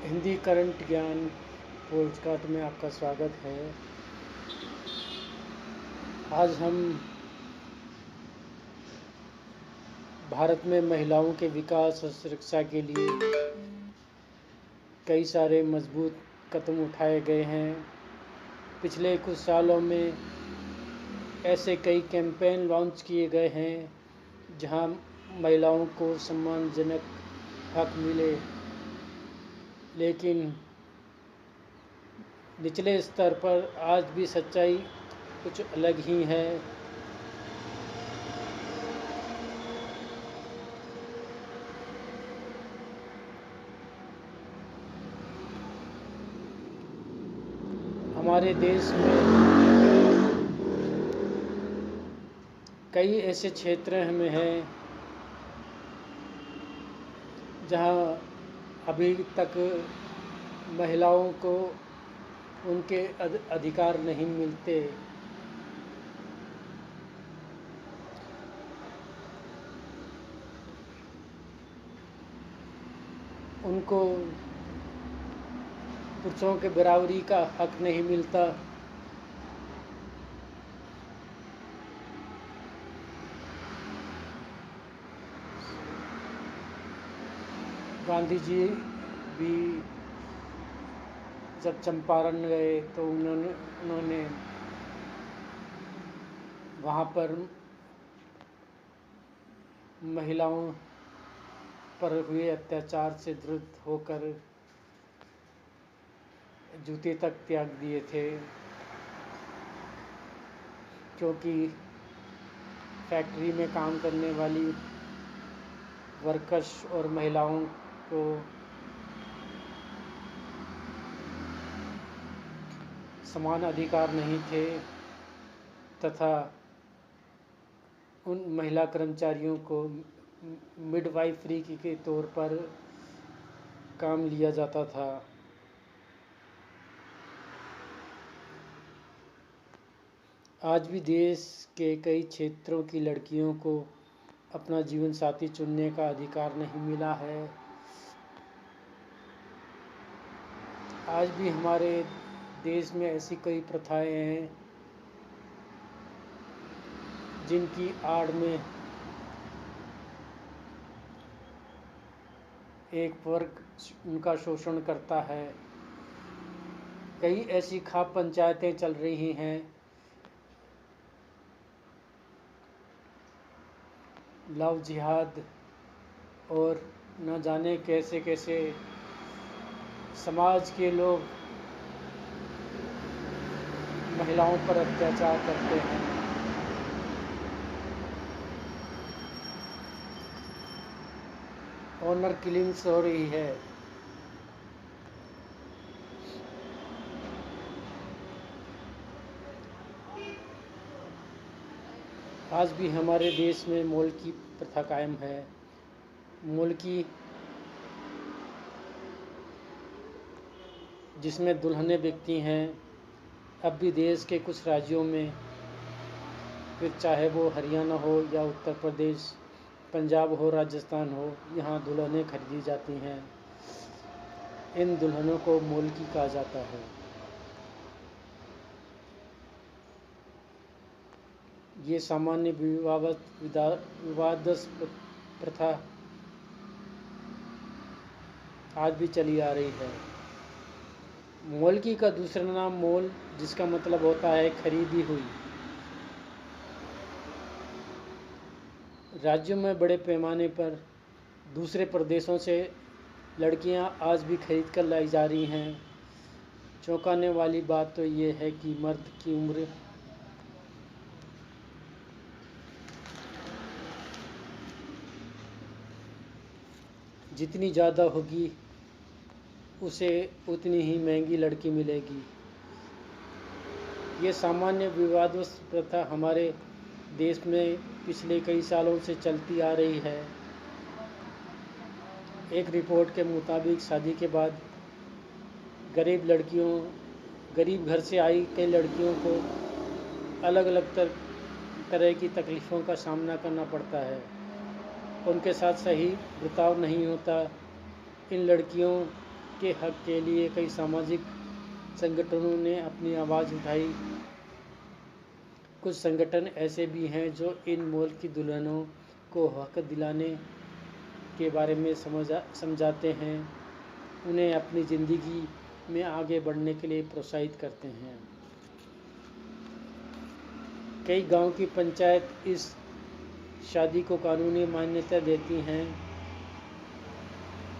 Hindi current ज्ञान podcast में आपका स्वागत है। आज हम भारत में महिलाओं के विकास और सुरक्षा के लिए कई सारे मजबूत कदम उठाए गए हैं। पिछले कुछ सालों में ऐसे कई कैंपेन लॉन्च किए गए हैं जहां महिलाओं को सम्मानजनक हक मिले, लेकिन निचले स्तर पर आज भी सच्चाई कुछ अलग ही है। हमारे देश में कई ऐसे क्षेत्र में हैं जहां अभी तक महिलाओं को उनके अधिकार नहीं मिलते। उनको पुरुषों के बराबरी का हक नहीं मिलता। गांधी जी भी जब चंपारण गए तो उन्होंने वहाँ पर महिलाओं पर हुए अत्याचार से द्रुत होकर जूते तक त्याग दिए थे, क्योंकि फैक्ट्री में काम करने वाली वर्कर्स और महिलाओं को समान अधिकार नहीं थे तथा उन महिला कर्मचारियों को मिडवाइफरी के तौर पर काम लिया जाता था। आज भी देश के कई क्षेत्रों की लड़कियों को अपना जीवन साथी चुनने का अधिकार नहीं मिला है। आज भी हमारे देश में ऐसी कई प्रथाएं हैं जिनकी आड़ में एक वर्ग उनका शोषण करता है। कई ऐसी खाप पंचायतें चल रही हैं, लव जिहाद और न जाने कैसे कैसे समाज के लोग महिलाओं पर अत्याचार करते हैं। ऑनर किलिंग्स हो रही है। आज भी हमारे देश में मौल की प्रथा कायम है। मौल की जिसमें दुल्हनें बिकती हैं, अब भी देश के कुछ राज्यों में, फिर चाहे वो हरियाणा हो या उत्तर प्रदेश, पंजाब हो, राजस्थान हो, यहाँ दुल्हनें खरीदी जाती हैं। इन दुल्हनों को मौल की कहा जाता है। ये सामान्य विवादास्पद प्रथा आज भी चली आ रही है। मौलकी का दूसरा नाम मौल, जिसका मतलब होता है खरीदी हुई। राज्यों में बड़े पैमाने पर दूसरे प्रदेशों से लड़कियां आज भी खरीद कर लाई जा रही हैं। चौंकाने वाली बात तो ये है कि मर्द की उम्र जितनी ज़्यादा होगी उसे उतनी ही महंगी लड़की मिलेगी। ये सामान्य विवादास्पद प्रथा हमारे देश में पिछले कई सालों से चलती आ रही है। एक रिपोर्ट के मुताबिक शादी के बाद गरीब घर से आई कई लड़कियों को अलग अलग तरह की तकलीफ़ों का सामना करना पड़ता है। उनके साथ सही बर्ताव नहीं होता। इन लड़कियों के हक के लिए कई सामाजिक संगठनों ने अपनी आवाज़ उठाई। कुछ संगठन ऐसे भी हैं जो इन मोल की दुल्हनों को हक दिलाने के बारे में समझाते हैं, उन्हें अपनी ज़िंदगी में आगे बढ़ने के लिए प्रोत्साहित करते हैं। कई गांव की पंचायत इस शादी को कानूनी मान्यता देती हैं।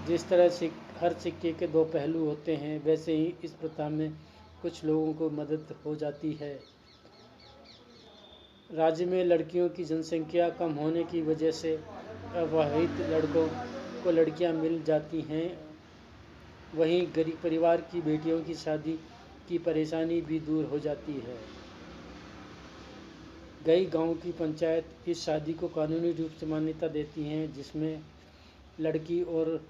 जिस तरह से हर सिक्के के दो पहलू होते हैं, वैसे ही इस प्रथा में कुछ लोगों को मदद हो जाती है। राज्य में लड़कियों की जनसंख्या कम होने की वजह से अविवाहित लड़कों को लड़कियां मिल जाती हैं। वहीं गरीब परिवार की बेटियों की शादी की परेशानी भी दूर हो जाती है। कई गांव की पंचायत इस शादी को कानूनी रूप से मान्यता देती हैं, जिसमें लड़की और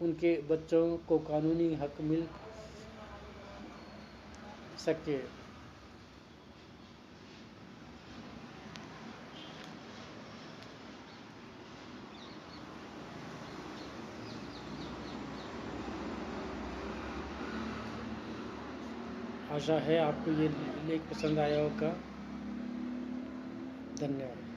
उनके बच्चों को कानूनी हक मिल सके। आशा है आपको ये लेख पसंद आया होगा। धन्यवाद।